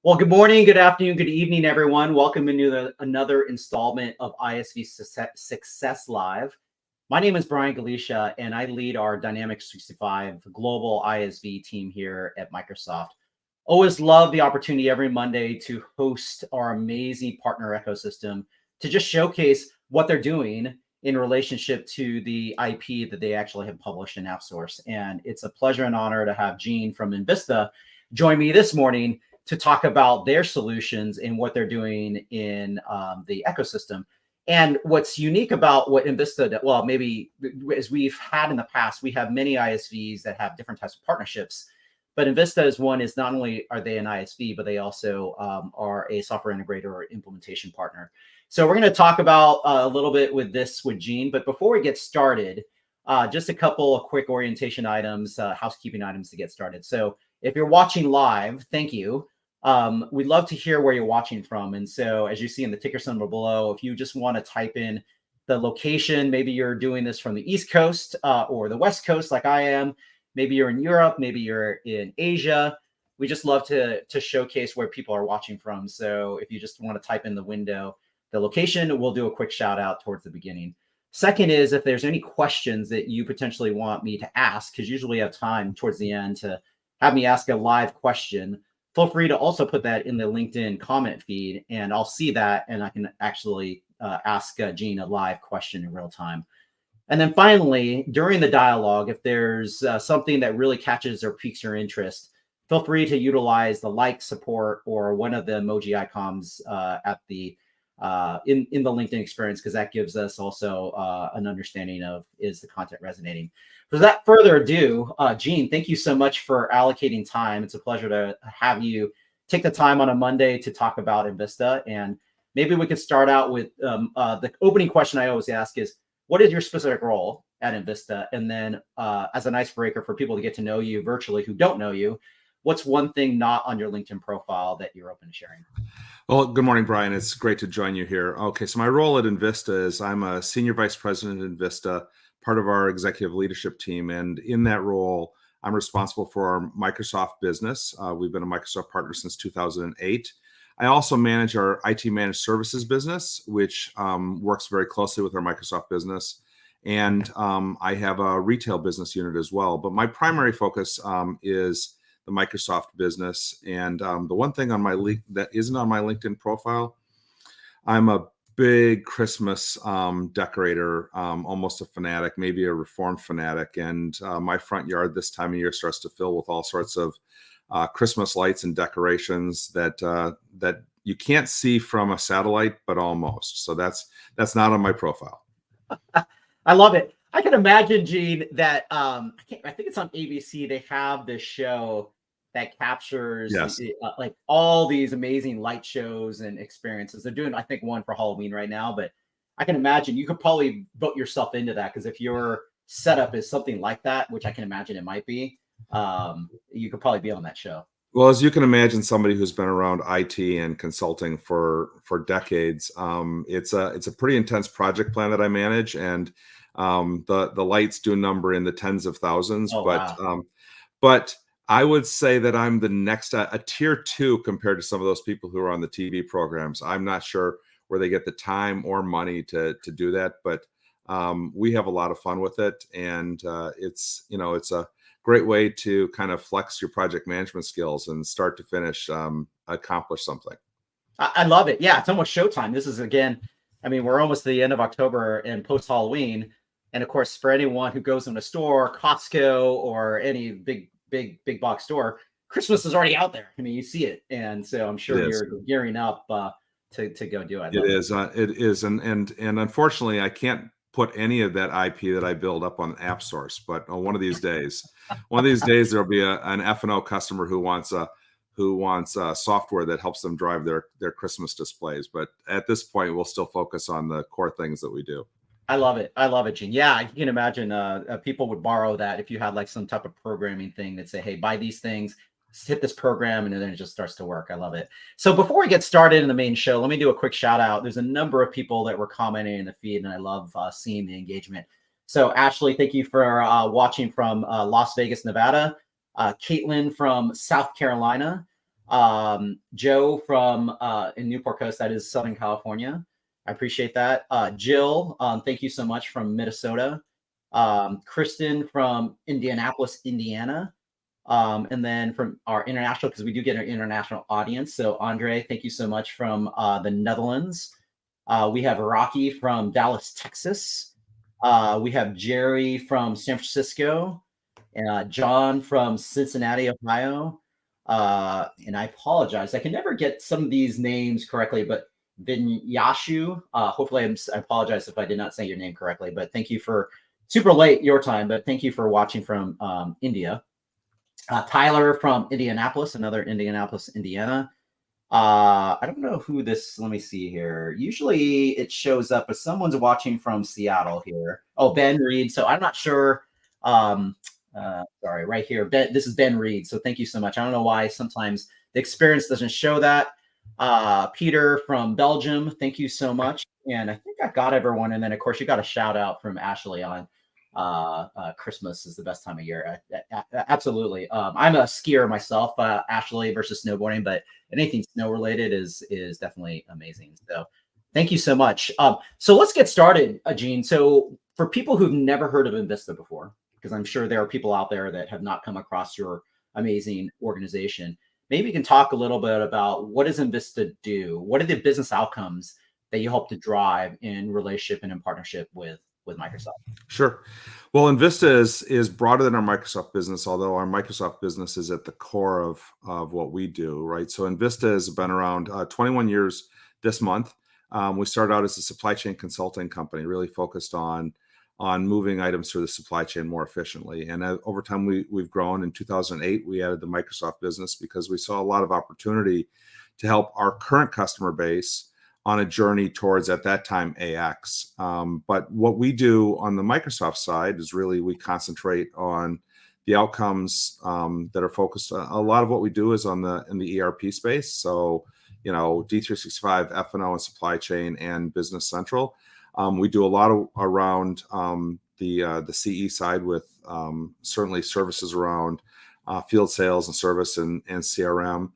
Well, good morning, good afternoon, good evening, everyone. Welcome into another installment of ISV Success Live. My name is Brian Galicia, and I lead our Dynamics 365 global ISV team here at Microsoft. Always love the opportunity every Monday to host our amazing partner ecosystem to just showcase what they're doing in relationship to the IP that they actually have published in AppSource. And it's a pleasure and honor to have Gene from enVista join me this morning to talk about their solutions and what they're doing in the ecosystem. And what's unique about what enVista, well, maybe as we've had in the past, we have many ISVs that have different types of partnerships. But enVista is not only are they an ISV, but they also are a software integrator or implementation partner. So we're going to talk about a little bit with Gene. But before we get started, just a couple of quick orientation items, housekeeping items to get started. So if you're watching live, thank you. We'd love to hear where you're watching from. And so as you see in the ticker symbol below, if you just want to type in the location, maybe you're doing this from the East Coast or the West Coast like I am. Maybe you're in Europe, maybe you're in Asia. We just love to showcase where people are watching from. So if you just want to type in the window, the location, we'll do a quick shout out towards the beginning. Second is if there's any questions that you potentially want me to ask, because usually we have time towards the end to have me ask a live question, feel free to also put that in the LinkedIn comment feed, and I'll see that, and I can actually ask Gene a live question in real time. And then finally, during the dialogue, if there's something that really catches or piques your interest, feel free to utilize the like, support, or one of the emoji icons at the in the LinkedIn experience, because that gives us also an understanding of is the content resonating. Without further ado, Gene, thank you so much for allocating time. It's a pleasure to have you take the time on a Monday to talk about enVista. And maybe we could start out with the opening question I always ask is, what is your specific role at enVista? And then as an icebreaker for people to get to know you virtually who don't know you, what's one thing not on your LinkedIn profile that you're open to sharing? Well, good morning, Brian. It's great to join you here. Okay, so my role at enVista is I'm a senior vice president at enVista, part of our executive leadership team. And in that role, I'm responsible for our Microsoft business. We've been a Microsoft partner since 2008. I also manage our IT managed services business, which works very closely with our Microsoft business. And I have a retail business unit as well. But my primary focus is the Microsoft business. And the one thing on that isn't on my LinkedIn profile, I'm a big Christmas decorator, almost a fanatic, maybe a reformed fanatic. And my front yard this time of year starts to fill with all sorts of Christmas lights and decorations that you can't see from a satellite, but almost. So that's not on my profile. I love it. I can imagine, Gene, that I think it's on ABC. They have this show that captures like all these amazing light shows and experiences. They're doing, I think, one for Halloween right now, but I can imagine you could probably vote yourself into that, because if your setup is something like that, which I can imagine it might be, you could probably be on that show. Well, as you can imagine, somebody who's been around IT and consulting for decades, it's a pretty intense project plan that I manage, and the lights do number in the tens of thousands. Oh, wow. But I would say that I'm the next a tier 2 compared to some of those people who are on the TV programs. I'm not sure where they get the time or money to do that, but we have a lot of fun with it, and it's a great way to kind of flex your project management skills and start to finish accomplish something. I love it. Yeah, it's almost showtime. This is, again, I mean, we're almost the end of October and post Halloween, and of course, for anyone who goes in a store, Costco or any big box store, Christmas is already out there. I mean, you see it, and so I'm sure you're gearing up to go do it. It is, and unfortunately, I can't put any of that IP that I build up on AppSource. But on one of these days, there'll be an F&O customer who wants software that helps them drive their Christmas displays. But at this point, we'll still focus on the core things that we do. I love it. I love it, Gene. Yeah, I can imagine people would borrow that if you had like some type of programming thing that say, hey, buy these things, hit this program, and then it just starts to work. I love it. So before we get started in the main show, let me do a quick shout out. There's a number of people that were commenting in the feed, and I love seeing the engagement. So Ashley, thank you for watching from Las Vegas, Nevada. Caitlin from South Carolina. Joe from in Newport Coast, that is Southern California. I appreciate that. Jill, thank you so much from Minnesota. Kristen from Indianapolis, Indiana. And then from our international, because we do get an international audience. So Andre, thank you so much from the Netherlands. We have Rocky from Dallas, Texas. We have Jerry from San Francisco. John from Cincinnati, Ohio. And I apologize. I can never get some of these names correctly, but Vinyashu, hopefully I apologize if I did not say your name correctly, but thank you for super late your time, but thank you for watching from India. Tyler from Indianapolis, another Indianapolis, Indiana. I don't know who this, let me see here. Usually it shows up, but someone's watching from Seattle here. Oh, Ben Reed. So I'm not sure. Sorry, right here. Ben, this is Ben Reed. So thank you so much. I don't know why sometimes the experience doesn't show that. Peter from Belgium, thank you so much. And I think I got everyone. And then of course you got a shout out from Ashley on Christmas is the best time of year. Absolutely. I'm a skier myself, Ashley, versus snowboarding, but anything snow related is definitely amazing. So thank you so much. So let's get started, Gene. So for people who've never heard of enVista before, because I'm sure there are people out there that have not come across your amazing organization, maybe you can talk a little bit about what does enVista do? What are the business outcomes that you hope to drive in relationship and in partnership with Microsoft? Sure. Well, enVista is broader than our Microsoft business, although our Microsoft business is at the core of what we do, right? So enVista has been around 21 years this month. We started out as a supply chain consulting company, really focused on moving items through the supply chain more efficiently. And over time, we've grown. In 2008, we added the Microsoft business because we saw a lot of opportunity to help our current customer base on a journey towards, at that time, AX. But what we do on the Microsoft side is really we concentrate on the outcomes that are focused. A lot of what we do is in the ERP space. So, D365, F&O, and supply chain, and Business Central. We do a lot around the CE side with certainly services around field sales and service and CRM.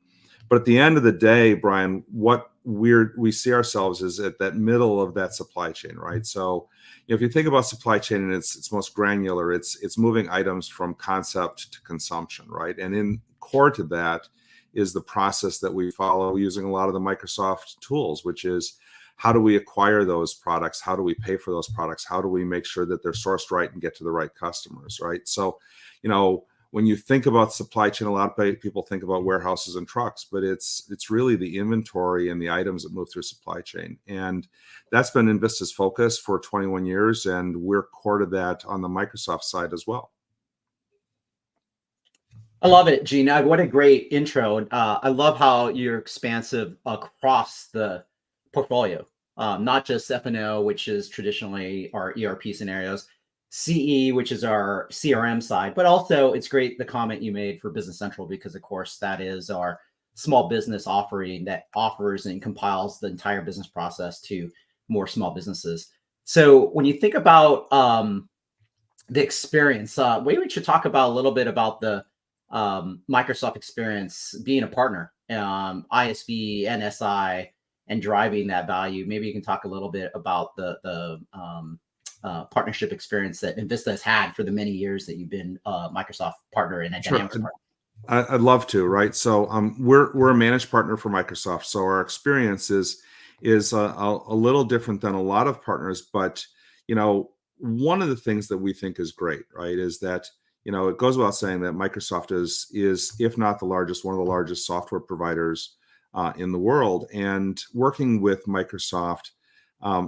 But at the end of the day, Brian, what we see ourselves is at that middle of that supply chain, right? So, if you think about supply chain and its most granular, it's moving items from concept to consumption, right? And in core to that is the process that we follow using a lot of the Microsoft tools, which is how do we acquire those products? How do we pay for those products? How do we make sure that they're sourced right and get to the right customers, right? So, when you think about supply chain, a lot of people think about warehouses and trucks, but it's really the inventory and the items that move through supply chain. And that's been enVista's focus for 21 years, and we're core to that on the Microsoft side as well. I love it, Gene. What a great intro. I love how you're expansive across the portfolio, not just F&O, which is traditionally our ERP scenarios, CE, which is our CRM side, but also it's great the comment you made for Business Central, because of course that is our small business offering that offers and compiles the entire business process to more small businesses. So when you think about the experience, maybe we should talk about a little bit about the Microsoft experience being a partner, ISV, NSI, and driving that value. Maybe you can talk a little bit about the partnership experience that enVista has had for the many years that you've been a Microsoft partner and a Dynamics partner. I'd love to, right? So we're a managed partner for Microsoft. So our experience is a little different than a lot of partners. But, one of the things that we think is great, right, is that, it goes without saying that Microsoft is, if not the largest, one of the largest software providers in the world. And working with Microsoft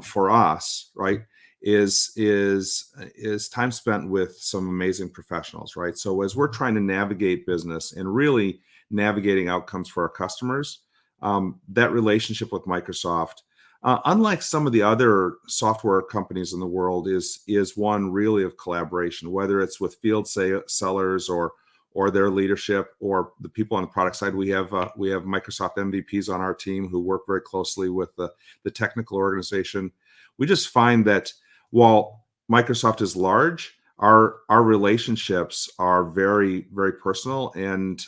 for us, right, is time spent with some amazing professionals, right? So as we're trying to navigate business and really navigating outcomes for our customers, that relationship with Microsoft, unlike some of the other software companies in the world, is one really of collaboration, whether it's with field sellers or their leadership or the people on the product side. We have Microsoft MVPs on our team who work very closely with the technical organization. We just find that while Microsoft is large, our relationships are very, very personal, and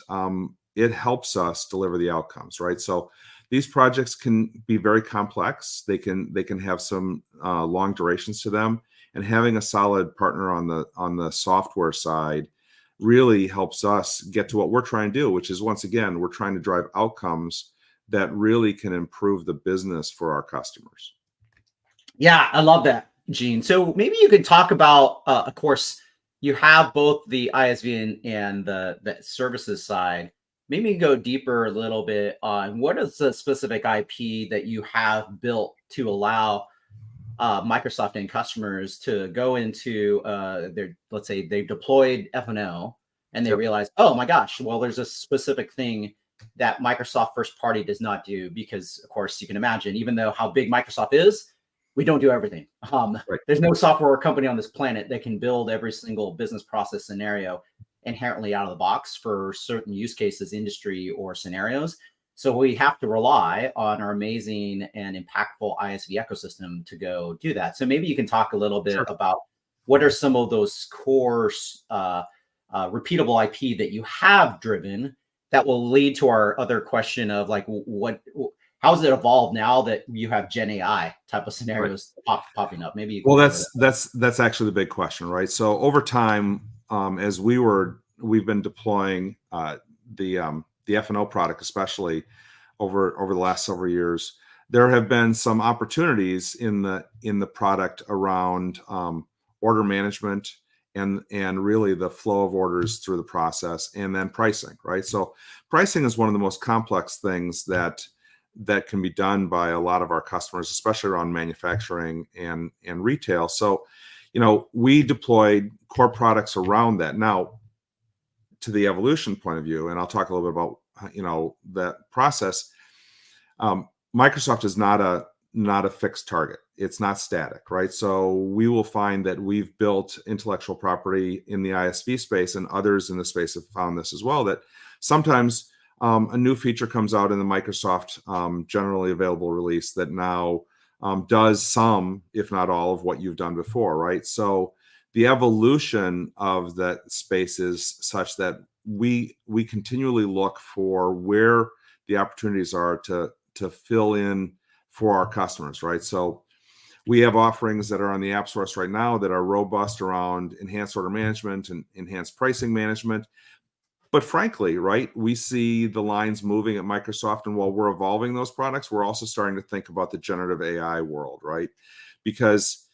it helps us deliver the outcomes, right? So these projects can be very complex. They can have some long durations to them, and having a solid partner on the software side really helps us get to what we're trying to do, which is, once again, we're trying to drive outcomes that really can improve the business for our customers. Yeah, I love that, Gene. So maybe you could talk about, of course, you have both the ISV and the services side. Maybe go deeper a little bit on what is the specific IP that you have built to allow Microsoft and customers to go into their, let's say they've deployed F&O and they Yep. realize, oh my gosh, well, there's a specific thing that Microsoft first party does not do, because of course you can imagine, even though how big Microsoft is, we don't do everything. Right. There's no software company on this planet that can build every single business process scenario inherently out of the box for certain use cases, industry, or scenarios. So we have to rely on our amazing and impactful ISV ecosystem to go do that. So maybe you can talk a little bit Sure. about what are some of those core repeatable IP that you have driven that will lead to our other question of like, how has it evolved now that you have Gen AI type of scenarios popping up? Maybe you can that's actually the big question, right? So over time, as we've been deploying the F&O product, especially over the last several years, there have been some opportunities in the product around order management and really the flow of orders through the process, and then pricing, right? So pricing is one of the most complex things that can be done by a lot of our customers, especially around manufacturing and retail. So, we deployed core products around that. Now, to the evolution point of view, and I'll talk a little bit about, that process. Microsoft is not a fixed target. It's not static, right? So we will find that we've built intellectual property in the ISV space, and others in the space have found this as well, that sometimes a new feature comes out in the Microsoft generally available release that now does some, if not all, of what you've done before, right? So the evolution of that space is such that we continually look for where the opportunities are to fill in for our customers, right? So we have offerings that are on the app source right now that are robust around enhanced order management and enhanced pricing management. But frankly, right, we see the lines moving at Microsoft, and while we're evolving those products, we're also starting to think about the generative AI world, right? Because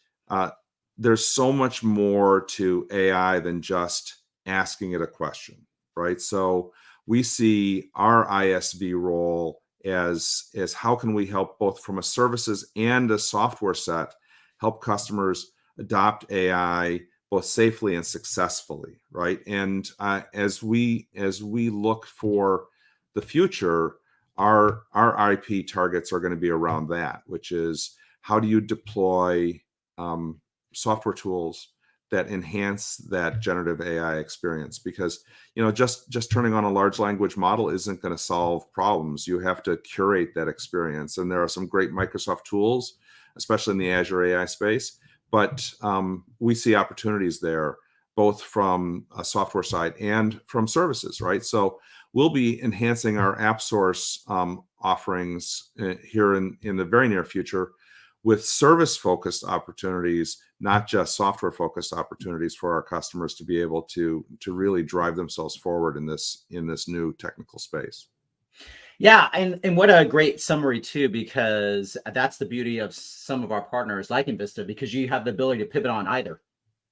there's so much more to AI than just asking it a question, right? So we see our ISV role as how can we help, both from a services and a software set, help customers adopt AI both safely and successfully, right? And as we look for the future, our IP targets are going to be around that, which is, how do you deploy software tools that enhance that generative AI experience? Because just turning on a large language model isn't going to solve problems. You have to curate that experience, and there are some great Microsoft tools, especially in the Azure AI space. But we see opportunities there, both from a software side and from services, right? So we'll be enhancing our app source offerings here in the very near future with service-focused opportunities, not just software-focused opportunities for our customers to be able to really drive themselves forward in this new technical space. Yeah, and what a great summary too, because that's the beauty of some of our partners like enVista, because you have the ability to pivot on either,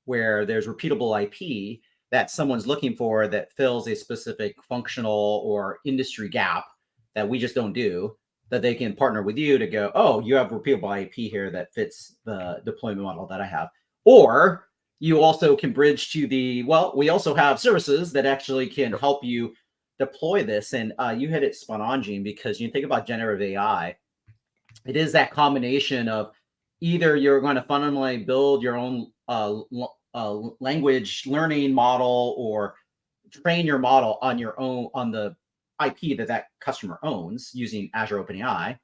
where there's repeatable IP that someone's looking for that fills a specific functional or industry gap that we just don't do, that they can partner with you to go, oh, you have repeatable IP here that fits the deployment model that I have. Or you also can bridge to we also have services that actually can help you deploy this. And you hit it spot on, Gene, because you think about generative AI, it is that combination of either you're going to fundamentally build your own language learning model, or train your model on your own, on the IP that customer owns using Azure OpenAI,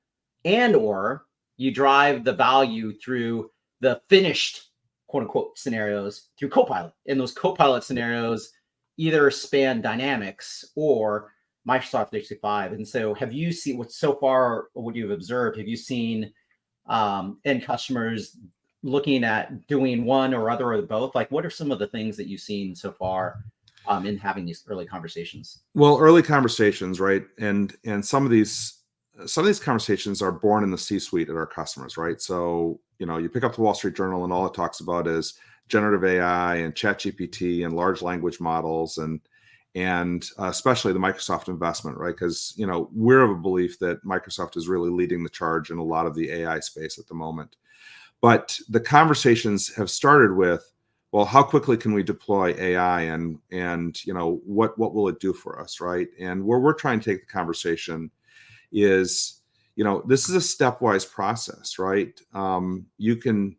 and or you drive the value through the finished quote unquote scenarios through Copilot. And those Copilot scenarios either span dynamics or Microsoft 365. And so have you seen what you've observed? Have you seen end customers looking at doing one or other or both? Like, what are some of the things that you've seen so far in having these early conversations? Well, early conversations, right? And some of these conversations are born in the C-suite at our customers, right? So, you pick up the Wall Street Journal and all it talks about is generative AI and ChatGPT and large language models and especially the Microsoft investment, right? Because, we're of a belief that Microsoft is really leading the charge in a lot of the AI space at the moment. But the conversations have started with, well, how quickly can we deploy AI and what will it do for us, right? And where we're trying to take the conversation is, this is a stepwise process, right? You can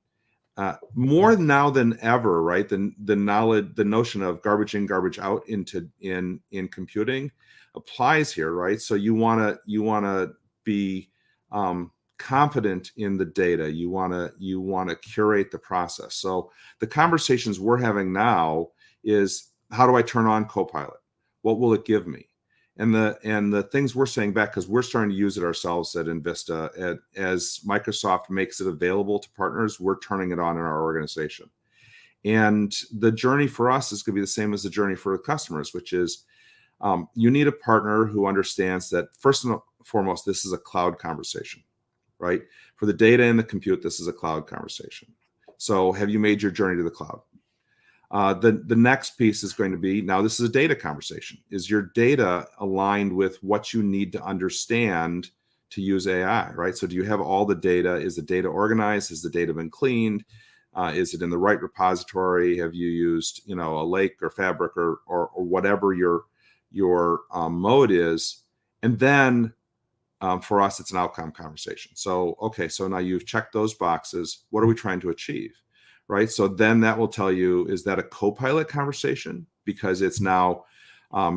more now than ever, right? The notion of garbage in, garbage out in computing applies here, right? So you wanna be confident in the data. You wanna curate the process. So the conversations we're having now is, how do I turn on Copilot? What will it give me? And the things we're saying back, because we're starting to use it ourselves at enVista, as Microsoft makes it available to partners, we're turning it on in our organization. And the journey for us is going to be the same as the journey for customers, which is you need a partner who understands that first and foremost, this is a cloud conversation, right? For the data and the compute, this is a cloud conversation. So have you made your journey to the cloud? The next piece is going to be, now this is a data conversation. Is your data aligned with what you need to understand to use AI, right? So do you have all the data? Is the data organized? Has the data been cleaned? Is it in the right repository? Have you used, a Lake or Fabric or whatever your mode is? And then for us, it's an outcome conversation. So, okay, so now you've checked those boxes. What are we trying to achieve? Right. So then that will tell you, is that a Copilot conversation because it's now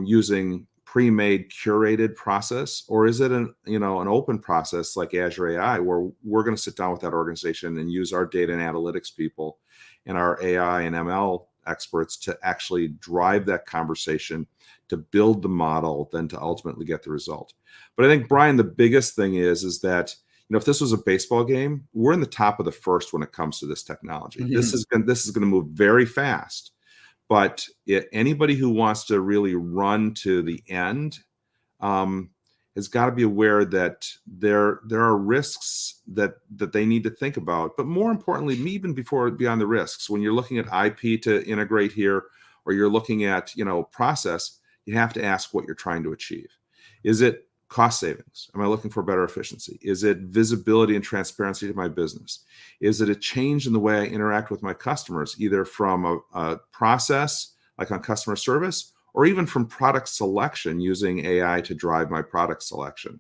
using pre-made curated process, or is it an open process like Azure AI, where we're going to sit down with that organization and use our data and analytics people and our AI and ML experts to actually drive that conversation, to build the model, then to ultimately get the result. But I think, Brian, the biggest thing is that, if this was a baseball game, we're in the top of the first when it comes to this technology. Mm-hmm. This is going to move very fast. But anybody who wants to really run to the end has got to be aware that there are risks that they need to think about. But more importantly, even beyond the risks, when you're looking at IP to integrate here, or you're looking at process, you have to ask what you're trying to achieve. Is it cost savings? Am I looking for better efficiency? Is it visibility and transparency to my business? Is it a change in the way I interact with my customers, either from a process, like on customer service, or even from product selection, using AI to drive my product selection?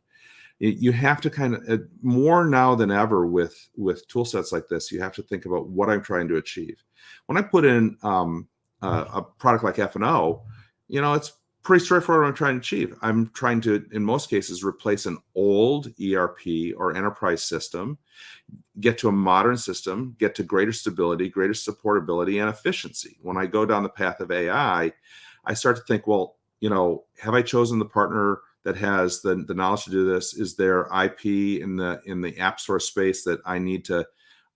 You have to kind of, more now than ever with tool sets like this, you have to think about what I'm trying to achieve. When I put in a product like F&O, it's pretty straightforward what I'm trying to achieve. I'm trying to, in most cases, replace an old ERP or enterprise system, get to a modern system, get to greater stability, greater supportability, and efficiency. When I go down the path of AI, I start to think, well, have I chosen the partner that has the knowledge to do this? Is there IP in the app store space that I need to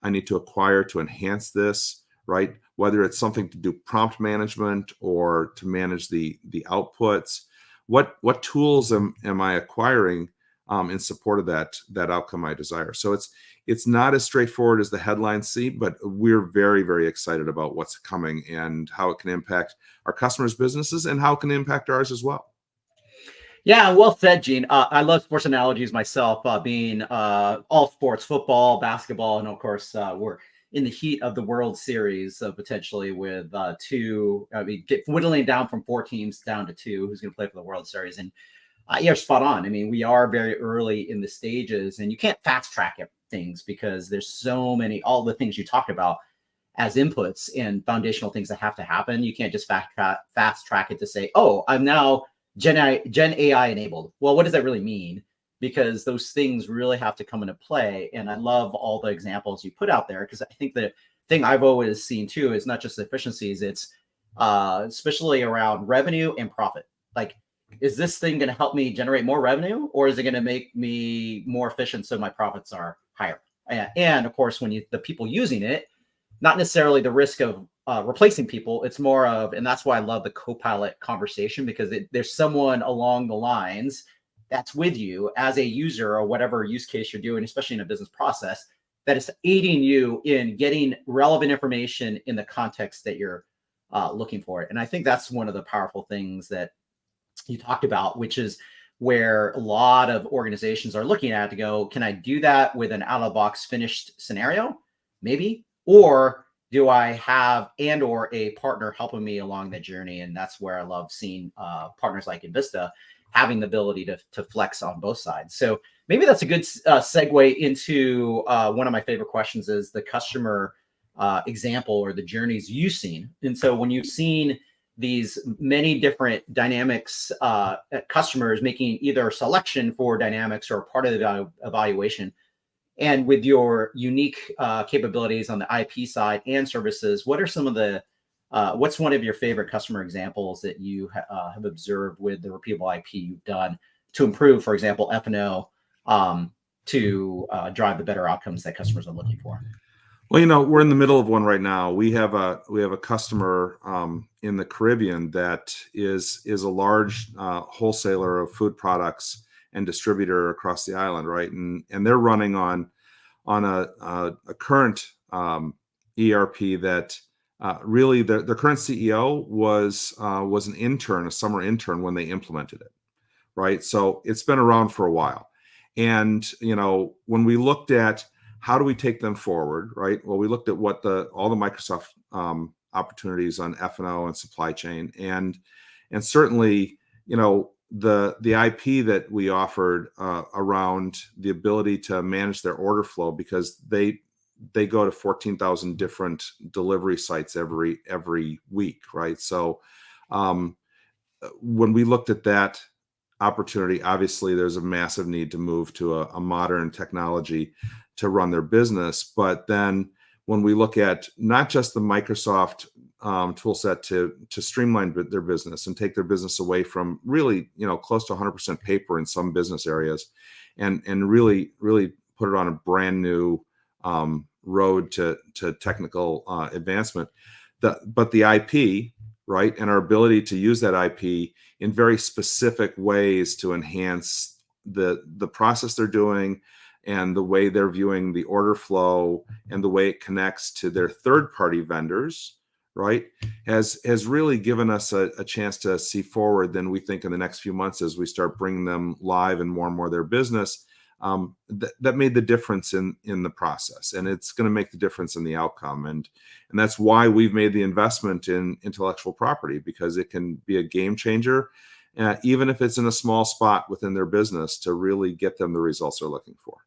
acquire to enhance this, right? Whether it's something to do prompt management or to manage the outputs, what tools am I acquiring in support of that outcome I desire? So it's not as straightforward as the headlines see, but we're very, very excited about what's coming and how it can impact our customers' businesses and how it can impact ours as well. Yeah, well said, Gene. I love sports analogies myself, being all sports, football, basketball, and of course, we're in the heat of the World Series, potentially with whittling down from 4 teams down to 2 who's going to play for the World Series. And you're spot on. I mean, we are very early in the stages, and you can't fast track things because there's so many, all the things you talked about as inputs and foundational things that have to happen. You can't just fast track it to say, oh, I'm now Gen AI enabled. Well, what does that really mean? Because those things really have to come into play. And I love all the examples you put out there, because I think the thing I've always seen too is not just efficiencies, it's especially around revenue and profit. Like, is this thing going to help me generate more revenue, or is it going to make me more efficient so my profits are higher? And of course, when the people using it, not necessarily the risk of replacing people, it's more of, and that's why I love the Copilot conversation, because there's someone along the lines that's with you as a user or whatever use case you're doing, especially in a business process, that is aiding you in getting relevant information in the context that you're looking for it. And I think that's one of the powerful things that you talked about, which is where a lot of organizations are looking at to go, can I do that with an out of the box finished scenario? Maybe. Or do I have or a partner helping me along the journey? And that's where I love seeing partners like enVista having the ability to flex on both sides. So maybe that's a good segue into one of my favorite questions, is the customer example or the journeys you've seen. And so when you've seen these many different Dynamics customers making either a selection for Dynamics or part of the evaluation, and with your unique capabilities on the IP side and services, what are some of the what's one of your favorite customer examples that you have observed with the repeatable IP you've done to improve, for example, F&O, to drive the better outcomes that customers are looking for? Well, we're in the middle of one right now. We have a customer in the Caribbean that is a large wholesaler of food products and distributor across the island, right? And they're running on a current ERP that really their current CEO was an intern, a summer intern when they implemented it, right? So it's been around for a while. And when we looked at how do we take them forward, right? Well, we looked at what all the Microsoft opportunities on F&O and supply chain, and certainly, the IP that we offered around the ability to manage their order flow, because they go to 14,000 different delivery sites every week, right? So when we looked at that opportunity, obviously there's a massive need to move to a modern technology to run their business. But then when we look at not just the Microsoft tool set to streamline their business and take their business away from really, close to 100% paper in some business areas, and really put it on a brand new road to technical advancement. But the IP, right, and our ability to use that IP in very specific ways to enhance the process they're doing, and the way they're viewing the order flow, and the way it connects to their third-party vendors, right, has really given us a chance to see forward than we think in the next few months as we start bringing them live and more of their business. That made the difference in the process, and it's going to make the difference in the outcome. And that's why we've made the investment in intellectual property, because it can be a game changer, even if it's in a small spot within their business, to really get them the results they're looking for.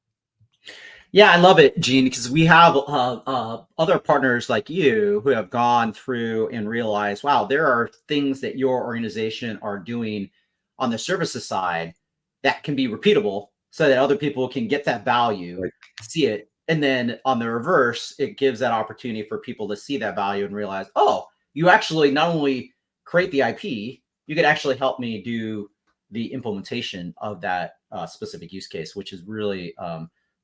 Yeah, I love it, Gene, because we have other partners like you who have gone through and realized, wow, there are things that your organization are doing on the services side that can be repeatable, so that other people can get that value, right, see it. And then on the reverse, it gives that opportunity for people to see that value and realize, oh, you actually not only create the IP, you could actually help me do the implementation of that specific use case, which is really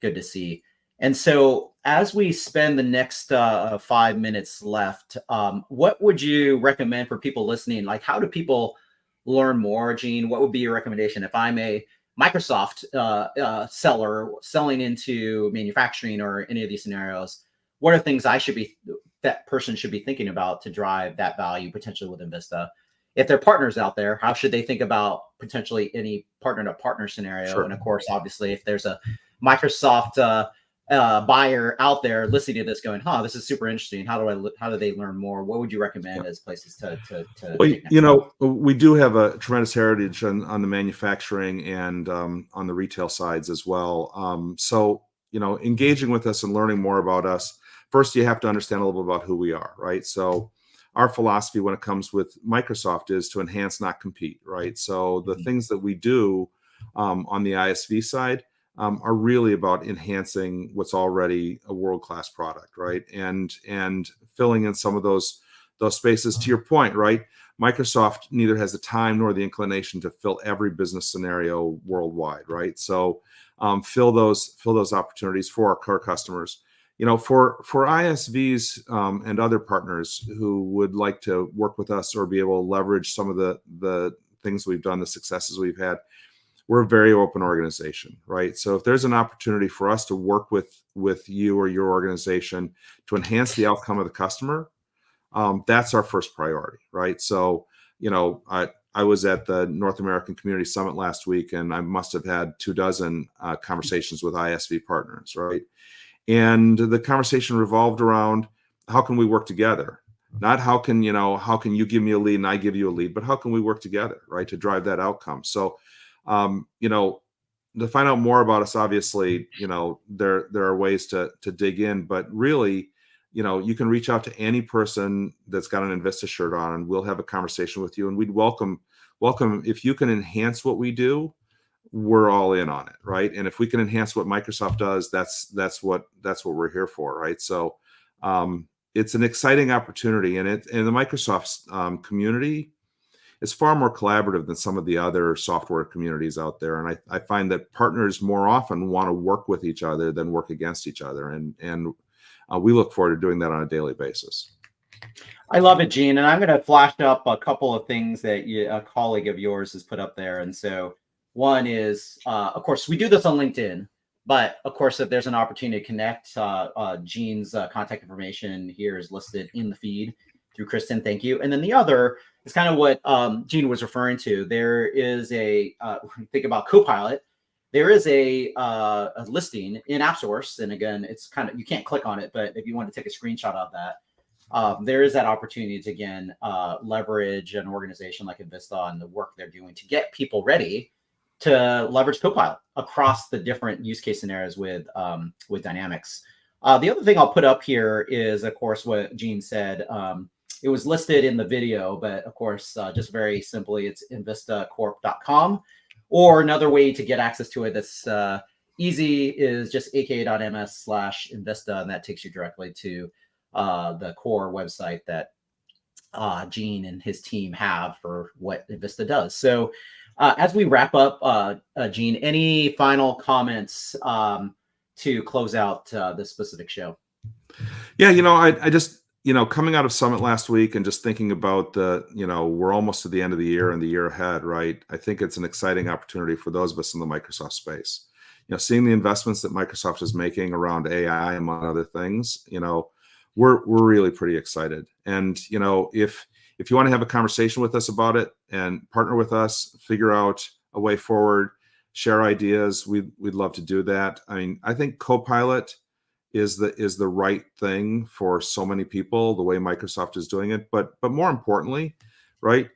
good to see. And so as we spend the next 5 minutes left, what would you recommend for people listening? Like, how do people learn more, Gene? What would be your recommendation if I'm a Microsoft seller selling into manufacturing or any of these scenarios? What are things that person should be thinking about to drive that value potentially with enVista? If they're partners out there, how should they think about potentially any partner-to-partner scenario? Sure. And of course, obviously, if there's a Microsoft buyer out there listening to this going, this is super interesting. How do they learn more? What would you recommend as places to well, we do have a tremendous heritage on the manufacturing and on the retail sides as well. So, engaging with us and learning more about us, first, you have to understand a little bit about who we are, right? So our philosophy when it comes with Microsoft is to enhance, not compete, right? So the things that we do on the ISV side are really about enhancing what's already a world-class product, right? And filling in some of those spaces. To your point, right? Microsoft neither has the time nor the inclination to fill every business scenario worldwide, right? So fill those opportunities for our core customers. For ISVs and other partners who would like to work with us or be able to leverage some of the things we've done, the successes we've had, we're a very open organization, right? So if there's an opportunity for us to work with you or your organization to enhance the outcome of the customer, that's our first priority, right? So, I was at the North American Community Summit last week, and I must have had 24 conversations with ISV partners, right? And the conversation revolved around how can we work together? Not how can you give me a lead and I give you a lead, but how can we work together, right, to drive that outcome? So, to find out more about us, obviously, there are ways to dig in, but really, you can reach out to any person that's got an enVista shirt on, and we'll have a conversation with you. And we'd welcome if you can enhance what we do, we're all in on it, right? And if we can enhance what Microsoft does, that's what we're here for, right? So it's an exciting opportunity, and the Microsoft community is far more collaborative than some of the other software communities out there. And I find that partners more often want to work with each other than work against each other, and we look forward to doing that on a daily basis. I love it, Gene. And I'm going to flash up a couple of things that a colleague of yours has put up there. And so one is, of course, we do this on LinkedIn, but of course, if there's an opportunity to connect, Gene's contact information here is listed in the feed through Kristen. Thank you. And then the other is kind of what Gene was referring to. There is think about Copilot. There is a listing in AppSource, and again, it's kind of, you can't click on it, but if you want to take a screenshot of that, there is that opportunity to again leverage an organization like enVista and the work they're doing to get people ready to leverage Copilot across the different use case scenarios with Dynamics. The other thing I'll put up here is, of course, what Gene said. It was listed in the video, but of course, just very simply, it's envistacorp.com. Or another way to get access to it that's easy is just aka.ms/enVista, and that takes you directly to the core website that Gene and his team have for what enVista does. So as we wrap up, Gene, any final comments to close out this specific show? Yeah, I just, coming out of Summit last week and just thinking about we're almost to the end of the year and the year ahead, right? I think it's an exciting opportunity for those of us in the Microsoft space. Seeing the investments that Microsoft is making around AI, among other things, we're really pretty excited. And, if you want to have a conversation with us about it and partner with us, figure out a way forward, share ideas, we'd love to do that. I mean, I think Copilot is the right thing for so many people, the way Microsoft is doing it. But more importantly, right,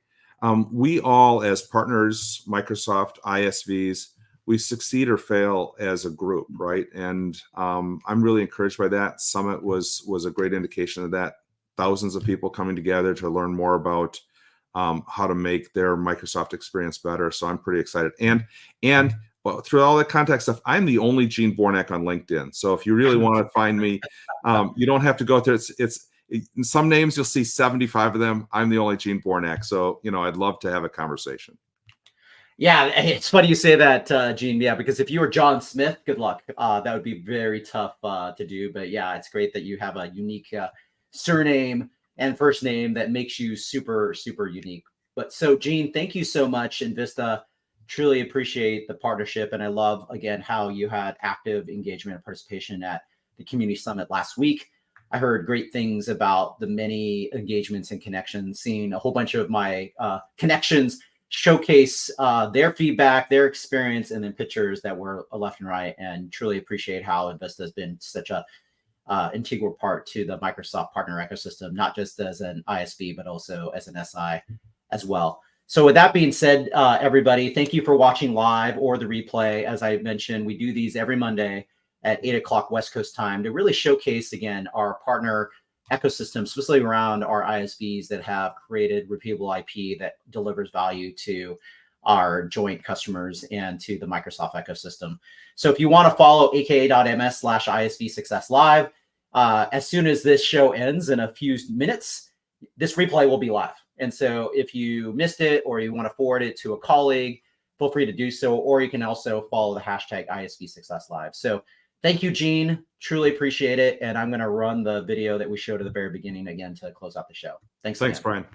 we all as partners, Microsoft, ISVs, we succeed or fail as a group, right? And I'm really encouraged by that. Summit was a great indication of that. Thousands of people coming together to learn more about how to make their Microsoft experience better. So I'm pretty excited. And well, through all that contact stuff, I'm the only Gene Bornak on LinkedIn. So if you really want to find me, you don't have to go through. It's in some names you'll see 75 of them. I'm the only Gene Bornak. So I'd love to have a conversation. Yeah, it's funny you say that, Gene. Yeah, because if you were John Smith, good luck. That would be very tough to do. But yeah, it's great that you have a unique surname and first name that makes you super, super unique. But so, Gene, thank you so much, enVista. Truly appreciate the partnership. And I love, again, how you had active engagement and participation at the Community Summit last week. I heard great things about the many engagements and connections, seeing a whole bunch of my connections showcase their feedback, their experience, and then pictures that were left and right. And truly appreciate how enVista has been such a integral part to the Microsoft partner ecosystem, not just as an ISV, but also as an SI as well. So with that being said, everybody, thank you for watching live or the replay. As I mentioned, we do these every Monday at 8 o'clock West Coast time to really showcase, again, our partner ecosystem, specifically around our ISVs that have created repeatable IP that delivers value to our joint customers and to the Microsoft ecosystem. So if you want to follow aka.ms/ISV Success Live, as soon as this show ends in a few minutes, this replay will be live. And so if you missed it or you want to forward it to a colleague, feel free to do so, or you can also follow the hashtag ISV Success Live. So thank you, Gene. Truly appreciate it. And I'm going to run the video that we showed at the very beginning again to close out the show. Thanks Thanks, again. Brian.